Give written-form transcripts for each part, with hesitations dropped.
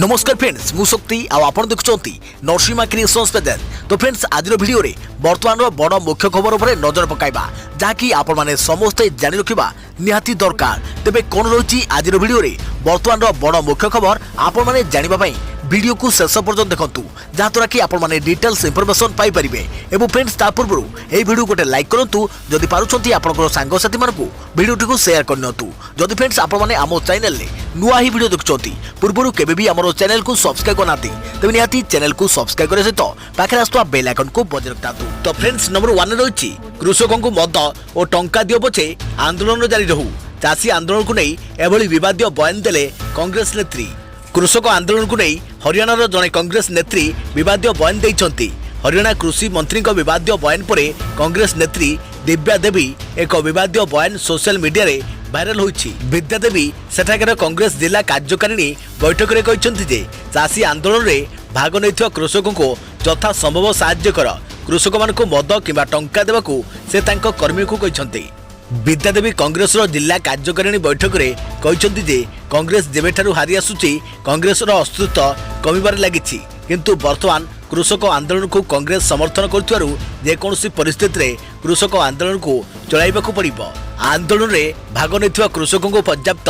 नमस्कार फ्रेंड्स मु शक्ति आपण देखुंती नरसिंहा क्रिएशंस पेज। तो फ्रेंड्स आज वीडियो रे वर्तमान बड़ मुख्य खबर उपर नजर पकाइबा जहाँकि आपण माने समस्ते जानि रखिबा निहाती दरकार। तेबे कोन रही आज वीडियो रे वर्तमान बड़ मुख्य खबर आपण माने जानिबा पई वीडियो को शेष पर्यंत देखंतु जहाँद्वारा कि आपण माने डिटेल्स इंफॉर्मेशन पाई परिबे। एवं फ्रेंड्स ता पूर्व ए वीडियो गोटे लाइक करंतु जदि पारुछंती आपनकर सांग साथी मानकु वीडियो को शेयर करनतु। जदि फ्रेंड्स आपण माने आमो चैनल ले नुआ ही वीडियो देखुछंती पूर्व केबे भी हमरो चैनल को सब्सक्राइब करनाती तबे निहाती चैनल को सब्सक्राइब करे सहित पाखे आस्तुवा बेल आइकन को बजाय रखतातु। तो फ्रेंड्स नंबर 1 रही कृषकों को मद और टंका दियो पछे आंदोलन जारी रहू। चाषी आंदोलन को नहीं एभली विवादीय बयान देले कांग्रेस नेत्री। कृषक आंदोलन को नहीं हरियाणार जड़े कांग्रेस नेत्री विवादीय बयान देइछंती। हरियाणा कृषि मंत्री विवादीय बयान पर कांग्रेस नेत्री दिव्या देवी एक विवादीय बयान सोशल मीडिया रे भाइराल होइछि। विद्या देवी सेठाकर कांग्रेस जिला कार्यकारिणी बैठक में कहते जे चाषी आंदोलन रे भाग नैथिबा कृषकों को यथा संभव साहाय्य कर कृषक मानक मद किंबा टंका देबाकू से तांको कर्मी को कहते। विद्या देवी कांग्रेस जिला कार्यकारिणी बैठक में कहते जे कांग्रेस जेबेठारु हारि आसुची कांग्रेस अस्तित्व कमिबार लागिछि किंतु वर्तमान कृषक आंदोलन को कांग्रेस समर्थन करुथिबारु जेकोसी परिस्थिति रे कृषक आंदोलन को चलाइबाकू पड़िबो। आंदोलन रे भाग नैथिबा कृषकों को पर्याप्त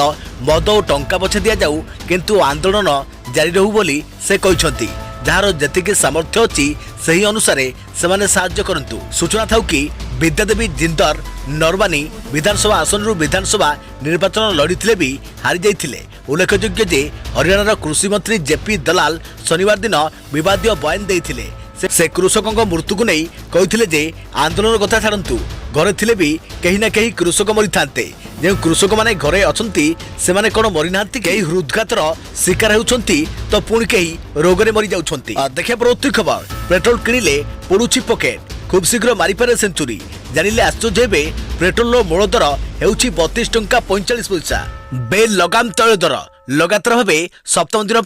मद और टंका पछे दिया जाऊ किंतु आंदोलन जारी रहू बोली से कहते। जार जेतिकी सामर्थ्य अच्छी सही अनुसार से साहाय्य करंतु। सूचना था कि विद्या देवी जिंदर नरवानी विधानसभा आसन रु विधानसभा निर्वाचन लड़ीथिले भी हारी जाइथिले। उल्लेखयोग्य जे हरियाणार कृषि मंत्री जेपी दलाल शनिवार दिन विवादीय बयान देइथिले। से कृषकों मृत्यु को नहीं कहते जे आंदोलन कथा छाड़ू घरे थिले भी कहीं ना कहीं कृषक मरी थांते। जो कृषक माने घरे अछंती से माने कोन मरी नांती कहीं हृदघातर शिकार होउछंती तो पुणी कहीं रोग रे मरी जाउछंती। देखिया परवर्ती खबर पेट्रोल किଣିले पड़ुछि पकेट खूब शीघ्र मारिपारे सेंचुरी। जानिले आश्चर्य हेबे पेट्रोल मूल दर हेउछि 32 टंका 45 पैसा। बे लगाम तैल दर लगातार भाव सप्तम दिन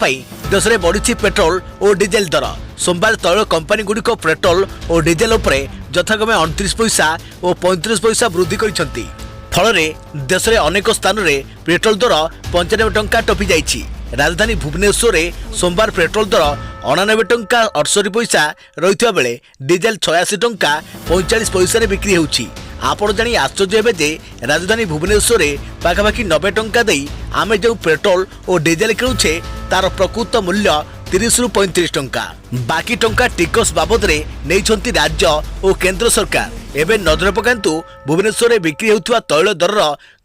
देश में बढ़ी पेट्रोल और डीजेल दर। सोमवार तैल कंपानी गुड़िक पेट्रोल और डीजेल उपरे यथाक्रमे 29 पैसा और 35 पैसा वृद्धि करिसेंती। फल देश में अनेक स्थान में पेट्रोल दर 95 टंका टपी जाइछि। राजधानी भुवनेश्वर में सोमवार पेट्रोल दर 99 टंका 68 पैसा रही बेले डीजेल 86 टंका 45 पैसा बिक्री होउछि। आपण जानी आश्चर्य हेबे जे राजधानी भुवनेश्वर में पाखापाखि 90 टंका दे आमे जो पेट्रोल और डीजेल किणुछे तार प्रकृत मूल्य 30 रु 35 टंका। बाकी टंका टिकस बाबद रे नैछंती राज्य और केंद्र सरकार। एबे नजर पकांतु भुवनेश्वर में बिक्री होउथुवा तैल दर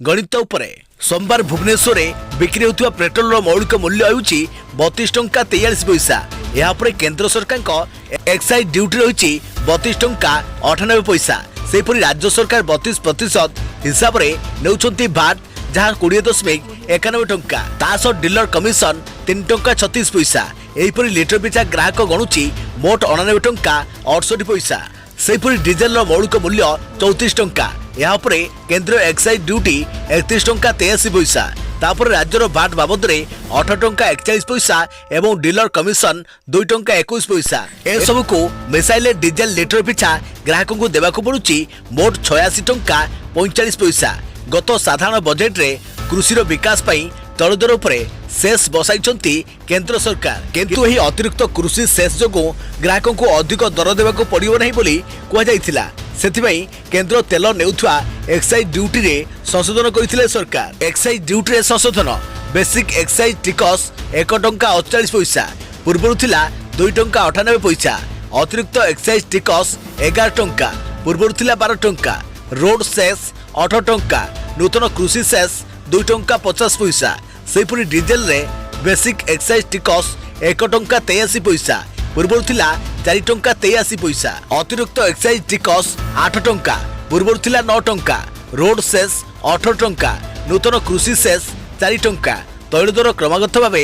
गणित उपरे। सोमवार भुवनेश्वर में बिक्री होउथुवा पेट्रोल मौलिक मूल्य होउछि 32 टंका 43 पैसा। या उपरे केंद्र सरकार को एक्साइज ड्यूटी रही 32 टंका 98 पैसा। सेपरी राज्य सरकार 32% हिसाब से नेउछंती भाट जहाँ 20.91 टंका। तासो डीलर कमिशन 3 टंका 36 पैसा। एहीपरि लिटर पिछा ग्राहक गणुची मोट 99 टंका 68 पैसा। सेपरी डीजेल मौलिक मूल्य 34 टंका। या उपरे केंद्र एक्साइज ड्यूटी 31 टंका 83 पैसा। तापर राज्यर भाट बाबद रे 8 टंका 41 पैसा एवं डीलर कमिशन 2 टंका 21 पैसा। ए सब को मिसाइले डीजेल लिटर पिछा ग्राहक को देवाक पड़ुची मोट 86 टंका 45 पैसा। गत साधारण बजेट रे कृषि विकास पई तैल दर उपरे सेस बसाइछंती केंद्र सरकार किंतु एही अतिरिक्त कृषि सेस जोगो ग्राहकों को अधिक दर देवाक पड़िबो नहीं बोली कहा जाइथिला। सेथिबाई केंद्र तेल नेउथुआ एक्साइज ड्यूटी रे संशोधन करिथिले सरकार। एक्साइज ड्यूटी रे संशोधन बेसिक एक्साइज टिकस 1 टंका 48 पैसा पूर्व थिला 2 टंका 98 पैसा। अतिरिक्त एक्साइज टिकस 11 टंका पूर्व थिला 12 टंका। रोड सेस 8 टंका। नूतन कृषि सेस 2 टंका 50 पैसा। सेपरी डीजेल रे बेसिक एक्साइज टिकस 1 टंका 83 पैसा पूर्व थिला 4 टंका 83 पैसा। अतिरिक्त एक्साइज टिकस 8 टंका पूर्व थिला 9 टंका। रोड सेस 8 टंका। नूतन कृषि सेस 4 टंका। तैल दर क्रमागत भाव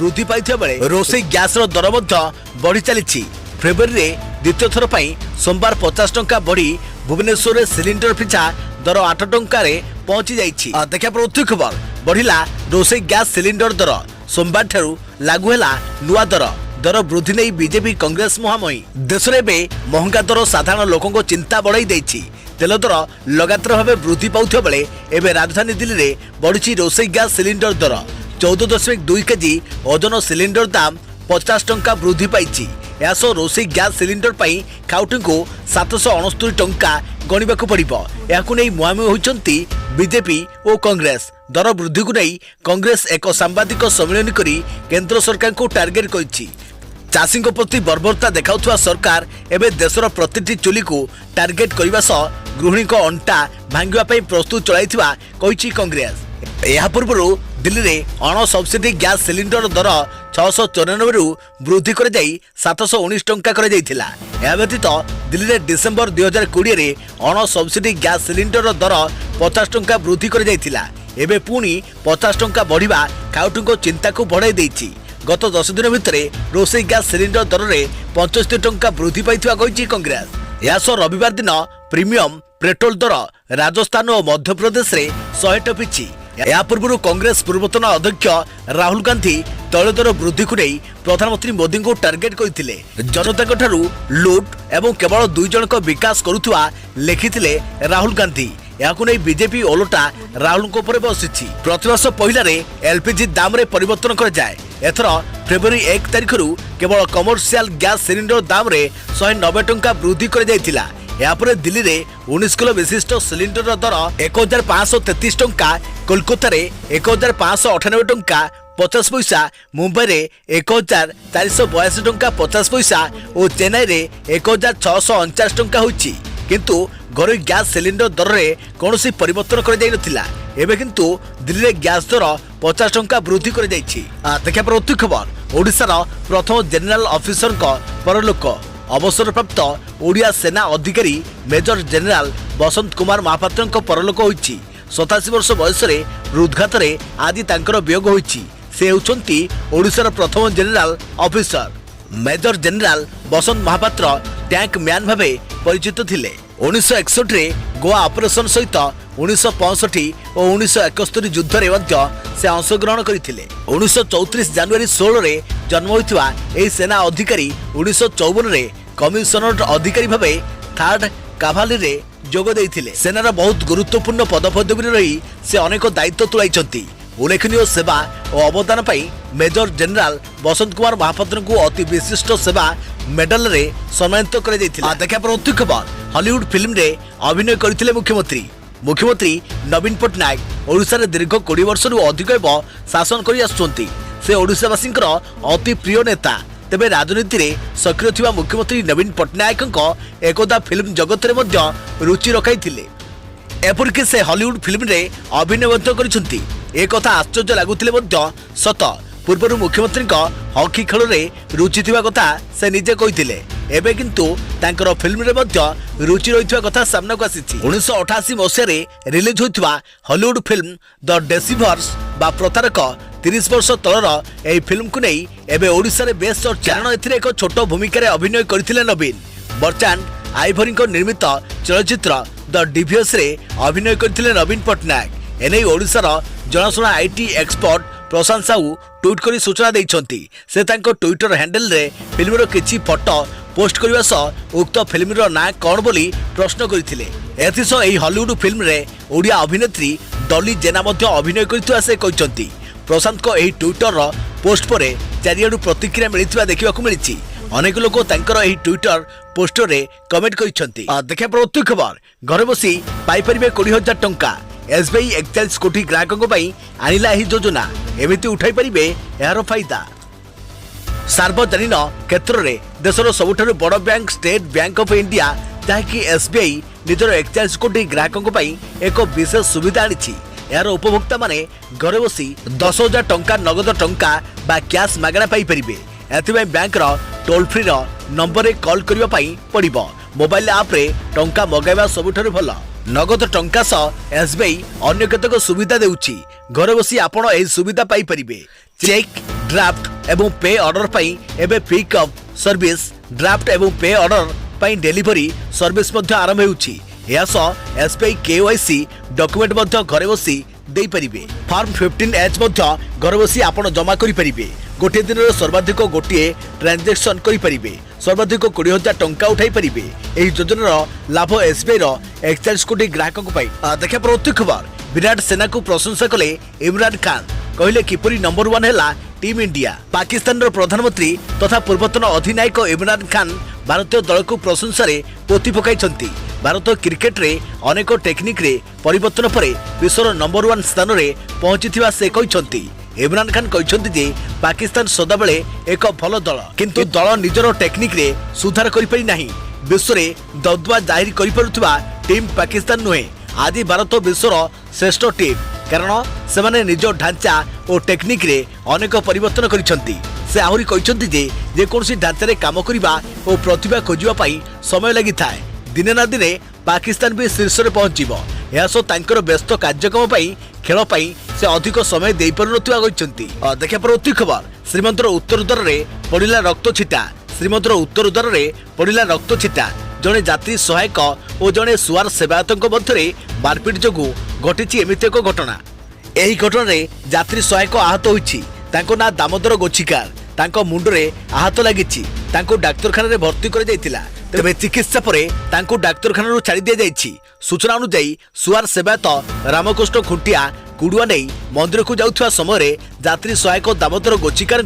वृद्धि पाइथिबा बेले रोषेई गैस दर बढ़ी चली। फेब्रुआरी द्वितीय थर पर सोमवार 50 टंका बढ़ी भुवनेश्वर सिलिंडर पिछा दर 8 टंका पहुंची जाइछि। देखिया प्रति खबर बढ़िला रोषेई गैस सिलिंडर दर। सोमवार ठारू लागू हैला नुआ दर वृद्धि नहीं बीजेपी कांग्रेस मुहांमुही। देश में महंगा दर साधारण लोकों को चिंता बढ़ाई देछि। तेल दर लगातार भाव वृद्धि पाउथिबा बेले एबे राजधानी दिल्ली रे बढ़िछि रोषेई गैस सिलिंडर दर। 14.2 केजी ओजन सिलिंडर दाम 50 टंका वृद्धि पाई। यास रोषे गैस सिलिंडर पर खाउटी को 769 टंका गणिबा पड़ो। या मुहांमुही होती बीजेपी और कांग्रेस। दर वृद्धि को नहीं कांग्रेस एक सांबादिक सम्मेलन कर केंद्र सरकार को टार्गेट कर चाषी प्रति बर्बरता देखा सरकार एवं देशर प्रति चुली को टार्गेट करने सह गृहिणी अंटा भांगे प्रस्तुत चलाई कांग्रेस। यह पूर्व दिल्ली में अण सब्सिडी गैस सिलिंडर दर 694 रु वृद्धि कर 719 टंका कर व्यतीत दिल्ली में डिसेम्बर 2020 में अण सब्सिडी गैस सिलिंडर दर 50 टंका वृद्धि कर पुणी 50 टंका बढ़िया खाउटी को चिंता को बढ़ाई देती। गत 10 दिन भितर रोषे गैस सिलिंडर दर में 75 टंका वृद्धि पाई कांग्रेस। या रविवार दिन प्रीमियम पेट्रोल दर राजस्थान और मध्य प्रदेश में 100 टपिछि। या पूर्व कांग्रेस पूर्वतन अध्यक्ष राहुल गांधी तैल दर वृद्धि को नहीं प्रधानमंत्री मोदी को टार्गेट करते जनता लुट एवं केवल 2 जन विकास करुवा लिखिते राहुल गांधी। या बीजेपी ओलटा राहुल बसी प्रतिवर्ष पहला एलपीजी दाम रे परिवर्तन कर जाए। एथर फेब्रुआरी 1 तारिख रु केवल कमर्शियल गैस सिलिंडर दाम रे 190 टंका वृद्धि कर जाइतिला। यापर दिल्ली रे 19 किलो विशिष्ट सिलिंडर दर 1533 टंका, कोलकाता रे 1598 टंका 50 पैसा, मुंबई रे 1442 टंका 50 पैसा और चेन्नई रे 1649 टंका होइछि। किंतु घर गैस सिलिंडर दर रे कौनसी परिवर्तन कर जाई नथिला। एबे किंतु दिल्ली रे गैस दर 50 टंका वृद्धि कर जाइछि। देखा पर अति खबर ओडिशार प्रथम जनरल ऑफिसर को परलोक। अवसरप्राप्त ओडिया सेना अधिकारी मेजर जनरल बसंत कुमार महापात्र को परलोक होइछि। 87 वर्ष बयस रे हृदघात रे आदि तांकर वियोग होइछि। से होउछंती ओडिशार प्रथम जनरल ऑफिसर। मेजर जनरल बसंत महापात्र टैंक मैन भावे परिचित थिले। 1961 रे गोवा ऑपरेशन सहित 1965 और 1971 युद्ध रे से अंशग्रहण करथिले। 1934 जनवरी 16 रे जन्म होइथिबा एही सेना अधिकारी 1954 रे कमिशनर अधिकारी भावे 3rd काभाली रे जोग देइथिले। सेनार बहुत गुरुत्वपूर्ण पदपदवी रही से अनेक दायित्व तुलाइछंती। उल्लेखनीय सेवा और अवदान पाई मेजर जनरल बसंत कुमार महापात्र को अति विशिष्ट सेवा मेडल रे सम्मानित कर जाइथिला। देखा पर अति खबर हॉलीवुड फिल्म रे अभिनय करथिले मुख्यमंत्री नवीन पटनायक ओडिशा रे दीर्घ 20 वर्ष रु अधिक शासन करि आछुंती। से ओडिशावासी अति प्रिय नेता। तेबे राजनीति रे सक्रिय थिबा मुख्यमंत्री नवीन पटनायक एकदा फिल्म जगत रे मध्य रुचि रखाइथिले। एपरिक से हॉलीवुड फिल्म रे अभिनय मध्य करिसंती। एक कथा आश्चर्य लागुथिले मध्य सत पूर्व मुख्यमंत्री हॉकी खेल में रुचि थिबा कथा से निजे कहिथिले। एबे किंतु तांकर फिल्म रे मध्य रुचि रहिथिबा कथा सामना को आसीछि। 1988 मसिया रे रिलीज होइथिबा हॉलीवुड फिल्म द डेसिवर्स बा प्रतारक 30 वर्ष तलर एही फिल्म को नहीं एबे ओडिशा रे बेस चर्चा। कारण एथिरे एक छोट भूमिका रे अभिनय करथिले नवीन। बर्चान आइभरी निर्मित चलचित्र द डिवियस रे अभिनय करथिले नवीन पटनायक। एनै ओडिशा रो जनाशुना IT expert Prashant Sahu tweet करी सूचना देइछंती। से तांको ट्विटर हैंडल रे फिल्म रो किछि फोटो पोस्ट करबा सह उक्त फिल्म रो ना कोन बोली प्रश्न करथिले। एथिस एही हॉलीवुड फिल्म रे ओडिया अभिनेत्री डॉली जेना मध्य अभिनय करथिबा से कहिसंती। प्रशांत को एही ट्विटर रो पोस्ट परे चारियाडू प्रतिक्रिया मिलिथिबा देखिबा को मिलिछि। अनेक लोक तांकर एही ट्विटर पोस्ट रे कमेंट करिसंती। देखा प्रति खबर घर बसी पाई परिबे 20,000 टंका। एसबीआई 41 कोटी ग्राहकों आनिला ही योजना। एमिति उठाई परिबे यार फायदा। सार्वजनिक क्षेत्र में देशर सबुठारु बड़ bank state bank of India जहाँकि एसबीआई निजर 41 कोटी ग्राहकों एक विशेष सुविधा आनी। यार उपभोक्ता माने घरे बसी 10,000 टंका नगद टंका बा कैश मागणा पाई परिबे। एथिबे बैंक रो टोल फ्री रो नंबर रे कॉल करिवा पाई पड़िबो। मोबाइल ऐप रे टंका मगाइबा सबुठारु भलो। नगद टंका सह एसबीआई अन्य केतक सुविधा देउछि। घर बसी आपण एही सुविधा पाई परिबे। चेक ड्राफ्ट एवं पे ऑर्डर पाई एबे पिकअप सर्विस, ड्राफ्ट एवं पे ऑर्डर पाई डिलीवरी सर्विस मध्य आरंभ होउछि। या सह एसबीआई केवाईसी डॉक्यूमेंट मध्य घरे बसी देई परिबे। फॉर्म 15H मध्य घर बसी आपण जमा करि परिबे। गोटे दिन सर्वाधिक गोटे ट्रांजेक्शन करि परिबे। सर्वाधिक 20,000 टंका उठाई परिबे। एही योजनार लाभ एसबीआई रो 41 कोटी ग्राहकों पाई। देखा प्रति खबर विराट सेना को प्रशंसा कले इमरान खान। कहले किपरि नंबर 1 हैला टीम इंडिया। पाकिस्तान प्रधानमंत्री तथा पूर्वतन अधिनायक इमरान खान भारतीय दल को प्रशंसा पोती पकाई। भारत क्रिकेट रे अनेक टेक्निक रे परिवर्तन पर विश्वर नंबर 1 स्थान रे पहुंची से कहते। इमरान खान कहते जे पाकिस्तान सदाबले एक भल दल किंतु दल निजर टेक्निक रे सुधार करि पारि नाही। विश्व रे दबदबा जाहिर करि पारुथबा टीम पाकिस्तान नुहे। आज भारत विश्वर श्रेष्ठ टीम कारण से माने निज ढांचा और टेक्निक रे अनेक परिवर्तन करिसंती। से आहुरी कहते जे जेकोसी ढांचा रे काम करिबा और प्रतिभा खोजिबा पई समय लागि थाए। दिने ना दिने पाकिस्तान भी शीर्ष रे पहुंचीबो। या सो तांकर व्यस्त कार्यक्रम पई खेल पई से अधिक समय दे पारुनथिबा कहचंती। देखा परवर्ती खबर श्रीमंतर उत्तर द्वार रे पड़िला रक्त छिटा। श्रीमंतर उत्तर द्वार रे पड़िला रक्त छिटा। जड़े यात्री सहायक और जड़े सुआर सेवायतों मध्य मारपिट जोगु घटी एमती एक घटना। यही घटना रे यात्री सहायक आहत होइछि। तांको ना दामोदर गोछिकार। तांको मुंडरे आहत लागिछि। तांको डाक्तरखाना रे भर्ती कर जाइतिला। तेबे चिकित्सा परे तांको डाक्तरखाना छाड़ी दिया जाइछि। सूचना अनुसार सुआर सेवायत रामकृष्ण खुंटिया कुड़ुआ नहीं मंदिर को जाउथवा समय यात्री सहायक दामोदर गोचिकार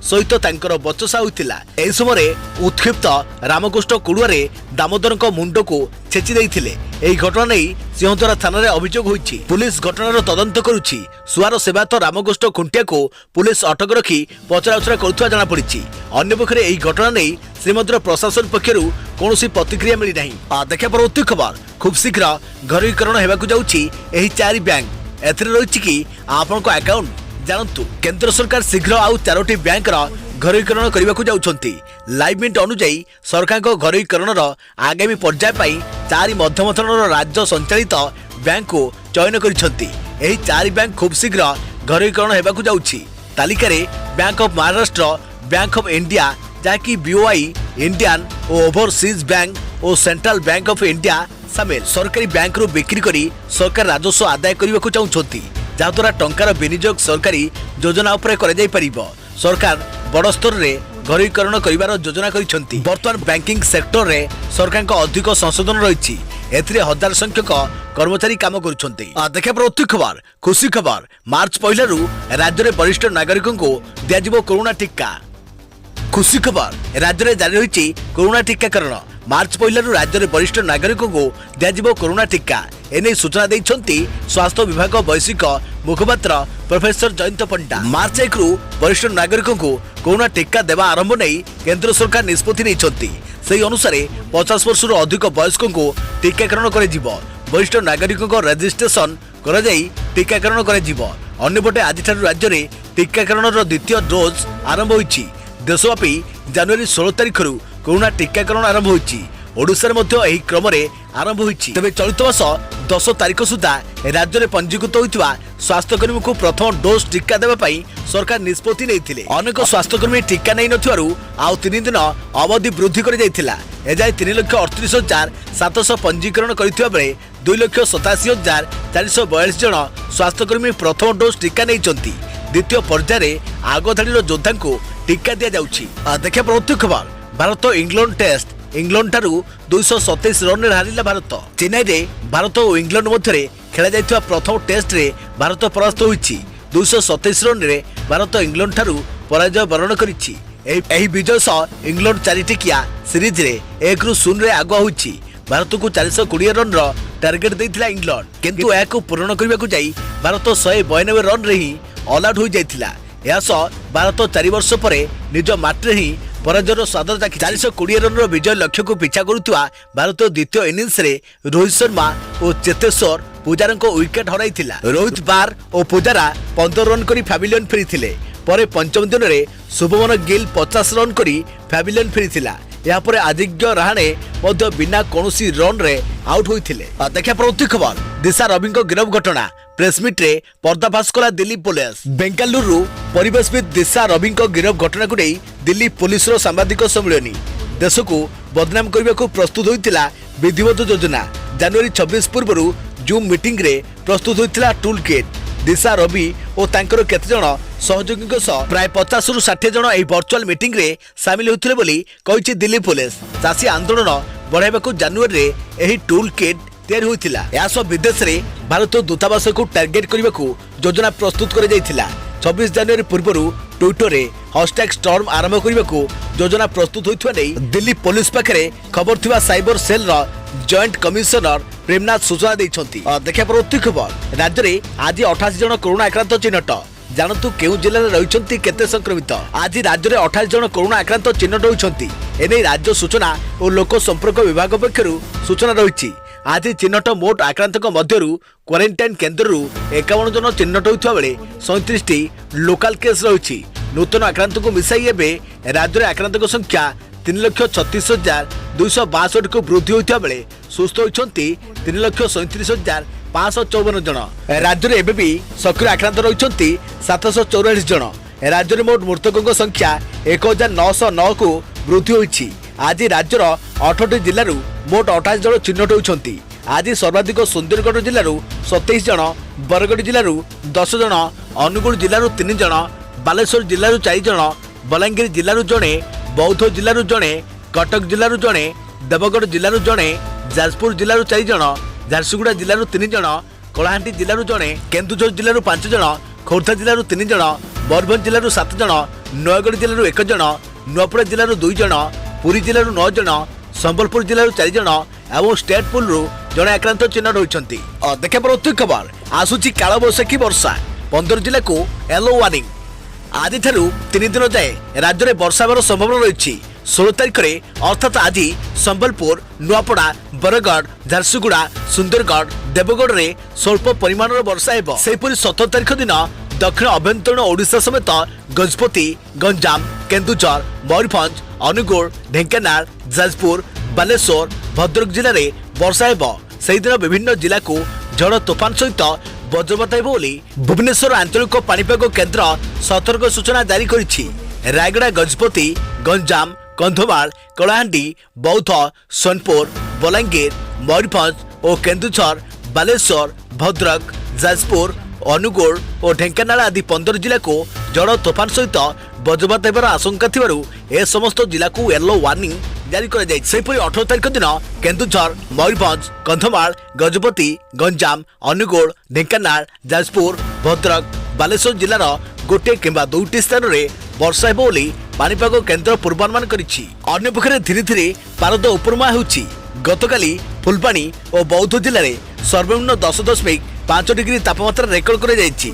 सहित तांकर बचसा होइतिला। एही समय उत्क्षिप्त रामकृष्ण कुड़ुआरे दामोदर मुंड को छेची देइथिले। एही घटना नहीं सिंहद्वार थाना रे अभियोग होइछि। पुलिस घटनार तदंत करुछि। सुआर सेवायत रामकृष्ण खुंटिया को पुलिस अटक रखी पचराउचरा करुथवा जଣା पड़िछि। अन्य पक्षरे एही घटना नहीं श्रीमंदिर प्रशासन पक्षरु कोनोसी प्रतिक्रिया मिली नाही। देखा परवर्ती खबर खूब शीघ्र घरोईकरण हेबाकु जाउछि एही 4 बैंक। एथरे रहिछि कि आपन को अकाउंट जानतु। केंद्र सरकार शीघ्र आउ 4टी बैंक घरोईकरण करने जाउछंती। लाइव मिंट अनुसार सरकार को घरोईकरण आगामी पर्याय पाई 4 मध्यम धरणर राज्य संचालित बैंक को चयन करिसंती। एही 4 बैंक खूब शीघ्र घरोईकरण हेबाकु जाउछि। तालिका रे bank of Maharashtra, bank of India जाकि बीओआई, इंडियन और ओवरसीज बैंक और सेंट्रल बैंक ऑफ इंडिया सामिल। सरकारी बैंक रू बिक्री करी सरकार राजस्व आदाय करने को चाहते जहाद्वारा टंकार विनियोग सरकारी योजना उपर कर जाई परिबो। सरकार बड़ स्तर रे घरोईकरण करिवार योजना करिसंती। वर्तमान बैंकिंग सेक्टर रे सरकार को अधिक संशोधन रही। एथिरे हजार संख्यक कर्मचारी काम करुछंती। देखा परवर्ती खबर खुशी खबर मार्च 1 रु राज्य में वरिष्ठ नागरिकों को दियाजिबो कोरोना टीका। खुशी खबर राज्य में जारी रही कोरोना टीकाकरण। मार्च 1 रु राज्य में वरिष्ठ नागरिकों को दियाजिबो कोरोना टीका। एने सूचना देइछंती स्वास्थ्य विभाग वैश्विक मुखपात्र प्रोफेसर जयंत पंडा। मार्च 1 रु वरिष्ठ नागरिकों को कोरोना टीका देवा आरंभ नहीं केंद्र सरकार निष्पत्ति नेइछंती। सेही अनुसार 50 वर्ष रु अधिक वयस्कों को टीकाकरण कराजिबो। वरिष्ठ नागरिकों रजिस्ट्रेशन करा जाई टीकाकरण कराजिबो। अन्यपटे आज राज्य में टीकाकरण द्वितीय डोज आरंभ होइछि। देशव्यापी जनवरी 16 तारिख रु कोरोना टीकाकरण आरंभ होइछि। ओडिशा मध्ये एही क्रम रे आरंभ होइछि। तबे चलित वर्ष 10 तारिख सुधा राज्य में पंजीकृत होइतिबा स्वास्थ्यकर्मी को प्रथम डोज टीका देबा पई सरकार निष्पत्ति नेइथिले। अनेक स्वास्थ्यकर्मी टीका नै नथिवारु आउ 3 दिन अवधि वृद्धि कर जाइथिला। एजाय 3,38,700 पंजीकरण करिथिबा बेले 2,87,442 जन स्वास्थ्यकर्मी प्रथम डोज टीका नेइचंती। द्वितीय पर्याय आगधाड़ी योद्धा को टीका दिया जाउछि। देखा परवर्ती खबर भारत इंग्लैंड टेस्ट। इंग्लैंड ठारू 227 रन रे हारिला भारत। चेन्नई रे भारत और इंग्लैंड मध्य खेला जाइथिबा प्रथम टेस्ट रे भारत परास्त होइछि। 227 रन रे भारत इंग्लैंड ठारू पराजय वरण करिछि। एही विजय सह इंग्लैंड 4 टिकिया सीरीज रे 1-0 रे आगुआ होइछि। भारत को 420 रन रो टार्गेट देइथिला इंग्लैंड किंतु याको पूर्ण करबा को जाई भारत 192 रन रे ही ऑल आउट हो जाइथिला। यासह भारत 4 वर्ष परे निज माटी ही पराजयर स्वाद चाखी 420 रन विजय लक्ष्य को पिछा करुवा भारत द्वितीय इनिंग्स रे रोहित शर्मा और चेतेश्वर पुजारा विकेट हराई। रोहित 12 और पुजारा 15 रन करी फैविलियन फेरी। पर पंचम दिन में शुभमन गिल 50 रन करी फैविलियन फेरी। यापर आदित्य रहाणे बिना कौनसी रन रे आउट होते। देखा परवर्ती खबर दिशा रवि गिरफ घटना। प्रेसमिट रे पर्दाफाश कला दिल्ली पुलिस। बेंगालुरु परिवेशविद दिशा रवि गिरफ घटना को नहीं दिल्ली पुलिस सांबादिक सम्मेलन देश को बदनाम करने को प्रस्तुत होता विधिवत योजना। जनवरी 26 पूर्व जूम मीटिंग रे प्रस्तुत होता टूल किट। दिशा रवि और तांकर केते जण सहयोगी सह प्राय 50 रु 60 जण एही वर्चुअल मीटिंग रे शामिल होथिले बोली कहिछि दिल्ली पुलिस। चाषी आंदोलन बढ़ाइबाकू जनवरी रे एही टूल किट तैयार होइथिला। यासो विदेश रे भारत दूतावास को टार्गेट करने को योजना प्रस्तुत कर जाइथिला। 26 ଜାନୁଆରୀ ପୂର୍ବରୁ ଟ୍ୱିଟରରେ ହ୍ୟାଶଟ୍ୟାଗ ଷ୍ଟର୍ମ ଆରମ୍ଭ କରିବାକୁ ଯୋଜନା ପ୍ରସ୍ତୁତ ହୋଇଥିବା ନେଇ ଦିଲ୍ଲୀ ପୋଲିସ ପାଖରେ ଖବର ଥିବା ସାଇବର ସେଲ୍ର ଜଏଣ୍ଟ କମିଶନର ପ୍ରେମନାଥ ସୂଚନା ଦେଇଛନ୍ତି। ଦେଖିବା ପରବର୍ତ୍ତୀ ଖବର ରାଜ୍ୟରେ ଆଜି 88 ଜଣ କରୋନା ଆକ୍ରାନ୍ତ ଚିହ୍ନଟ। ଜାଣନ୍ତୁ କେଉଁ ଜିଲ୍ଲାରେ ରହିଛନ୍ତି କେତେ ସଂକ୍ରମିତ। ଆଜି ରାଜ୍ୟରେ 28 ଜଣ କରୋନା ଆକ୍ରାନ୍ତ ଚିହ୍ନଟ ହୋଇଛନ୍ତି। ଏନେଇ ରାଜ୍ୟ ସୂଚନା ଓ ଲୋକ ସମ୍ପର୍କ ବିଭାଗ ପକ୍ଷରୁ ସୂଚନା ରହିଛି। ଆଜି ଚିହ୍ନଟ ମୋଟ ଆକ୍ରାନ୍ତଙ୍କ ମଧ୍ୟରୁ କ୍ୱାରେଣ୍ଟାଇନ୍ କେନ୍ଦ୍ରରୁ 51 ଜଣ ଚିହ୍ନଟ ହୋଇଥିବା ବେଳେ 37ଟି ଲୋକାଲ କେସ୍ ରହିଛି। ନୂତନ ଆକ୍ରାନ୍ତଙ୍କୁ ମିଶାଇ ଏବେ ରାଜ୍ୟରେ ଆକ୍ରାନ୍ତଙ୍କ ସଂଖ୍ୟା 3,36,262କୁ ବୃଦ୍ଧି ହୋଇଥିବା ବେଳେ ସୁସ୍ଥ ହୋଇଛନ୍ତି 3,37,554 ଜଣ। ରାଜ୍ୟରେ ଏବେ ବି ସକ୍ରିୟ ଆକ୍ରାନ୍ତ ରହିଛନ୍ତି 744 ଜଣ। ରାଜ୍ୟରେ ମୋଟ ମୃତକଙ୍କ ସଂଖ୍ୟା 1,909କୁ ବୃଦ୍ଧି ହୋଇଛି। ଆଜି ରାଜ୍ୟର 18ଟି ଜିଲ୍ଲାରୁ ମୋଟ 28 ଜଣ ଚିହ୍ନଟ ହୋଇଛନ୍ତି। ଆଜି ସର୍ବାଧିକ ସୁନ୍ଦରଗଡ଼ ଜିଲ୍ଲାରୁ 27 ଜଣ, ବରଗଡ଼ ଜିଲ୍ଲାରୁ 10 ଜଣ, ଅନୁଗୁଳ ଜିଲ୍ଲାରୁ 3 ଜଣ, ବାଲେଶ୍ୱର ଜିଲ୍ଲାରୁ 4 ଜଣ, ବଲାଙ୍ଗୀର ଜିଲ୍ଲାରୁ ଜଣେ, ବୌଦ୍ଧ ଜିଲ୍ଲାରୁ ଜଣେ, କଟକ ଜିଲ୍ଲାରୁ ଜଣେ, ଦେବଗଡ଼ ଜିଲ୍ଲାରୁ ଜଣେ, ଯାଜପୁର ଜିଲ୍ଲାରୁ 4 ଜଣ, ଝାରସୁଗୁଡ଼ା ଜିଲ୍ଲାରୁ 3 ଜଣ, କଳାହାଣ୍ଡି ଜିଲ୍ଲାରୁ ଜଣେ, କେନ୍ଦୁଝର ଜିଲ୍ଲାରୁ 5 ଜଣ, ଖୋର୍ଦ୍ଧା ଜିଲ୍ଲାରୁ 3 ଜଣ, ମୟୂରଭଞ୍ଜ ଜିଲ୍ଲାରୁ 7 ଜଣ, ନୟାଗଡ଼ ଜିଲ୍ଲାରୁ 1 ଜଣ, ନୂଆପଡ଼ା ଜିଲ୍ଲାରୁ 2 ଜଣ, ପୁରୀ ଜିଲ୍ଲାରୁ 9 ଜଣ, ସମ୍ବଲପୁର ଜିଲ୍ଲାରୁ 4 ଜଣ ଏବଂ ଷ୍ଟେଟ୍ ପୁଲରୁ ଜଣେ ଆକ୍ରାନ୍ତ ଚିହ୍ନଟ ହୋଇଛନ୍ତି। ଦେଖିବା ପରବର୍ତ୍ତୀ ଖବର ଆସୁଛି କାଳବୈଶାଖୀ ବର୍ଷା। 15 ଜିଲ୍ଲାକୁ ୟେଲୋ ୱାର୍ଣ୍ଣିଂ। ଆଜିଠାରୁ 3 ଦିନ ଯାଏଁ ରାଜ୍ୟରେ ବର୍ଷା ହେବାର ସମ୍ଭାବନା ରହିଛି। 16 ତାରିଖରେ ଅର୍ଥାତ୍ ଆଜି ସମ୍ବଲପୁର, ନୂଆପଡ଼ା, ବରଗଡ଼, ଝାରସୁଗୁଡ଼ା, ସୁନ୍ଦରଗଡ଼, ଦେବଗଡ଼ରେ ସ୍ୱଳ୍ପ ପରିମାଣର ବର୍ଷା ହେବ। ସେହିପରି 17 ତାରିଖ ଦିନ ଦକ୍ଷିଣ ଅଭ୍ୟନ୍ତରୀଣ ଓଡ଼ିଶା ସମେତ ଗଜପତି, ଗଞ୍ଜାମ, କେନ୍ଦୁଝର, ମୟୂରଭଞ୍ଜ, ଅନୁଗୁଳ, ଢେଙ୍କାନାଳ, ଯାଜପୁର, ବାଲେଶ୍ୱର, ଭଦ୍ରକ ଜିଲ୍ଲାରେ ବର୍ଷା ହେବ। ସେହିଦିନ ବିଭିନ୍ନ ଜିଲ୍ଲାକୁ ଝଡ଼ ତୋଫାନ ସହିତ ବଜ୍ରପାତ ହେବ ବୋଲି ଭୁବନେଶ୍ୱର ଆଞ୍ଚଳିକ ପାଣିପାଗ କେନ୍ଦ୍ର ସତର୍କ ସୂଚନା ଜାରି କରିଛି। ରାୟଗଡ଼ା, ଗଜପତି, ଗଞ୍ଜାମ, କନ୍ଧମାଳ, କଳାହାଣ୍ଡି, ବୌଦ୍ଧ, ସୋନପୁର, ବଲାଙ୍ଗୀର, ମୟୂରଭଞ୍ଜ ଓ କେନ୍ଦୁଝର, ବାଲେଶ୍ୱର, ଭଦ୍ରକ, ଯାଜପୁର, ଅନୁଗୁଳ ଓ ଢେଙ୍କାନାଳ ଆଦି 15 ଜିଲ୍ଲାକୁ ଝଡ଼ ତୋଫାନ ସହିତ ବଜ୍ରପାତ ହେବାର ଆଶଙ୍କା ଥିବାରୁ ଏ ସମସ୍ତ ଜିଲ୍ଲାକୁ ୟେଲୋ ୱାର୍ଣ୍ଣିଂ ଜାରି କରାଯାଇଛି। ସେହିପରି 18 ତାରିଖ ଦିନ କେନ୍ଦୁଝର, ମୟୂରଭଞ୍ଜ, କନ୍ଧମାଳ, ଗଜପତି, ଗଞ୍ଜାମ, ଅନୁଗୁଳ, ଢେଙ୍କାନାଳ, ଯାଜପୁର, ଭଦ୍ରକ, ବାଲେଶ୍ୱର ଜିଲ୍ଲାର ଗୋଟିଏ କିମ୍ବା 2ଟି ସ୍ଥାନରେ ବର୍ଷା ହେବ ବୋଲି ପାଣିପାଗ କେନ୍ଦ୍ର ପୂର୍ବାନୁମାନ କରିଛି। ଅନ୍ୟପକ୍ଷରେ ଧୀରେ ଧୀରେ ପାରଦ ଉପରମା ହେଉଛି। ଗତକାଲି ଫୁଲବାଣୀ ଓ ବୌଦ୍ଧ ଜିଲ୍ଲାରେ ସର୍ବନିମ୍ନ 10.5 ଡିଗ୍ରୀ ତାପମାତ୍ରା ରେକର୍ଡ କରାଯାଇଛି।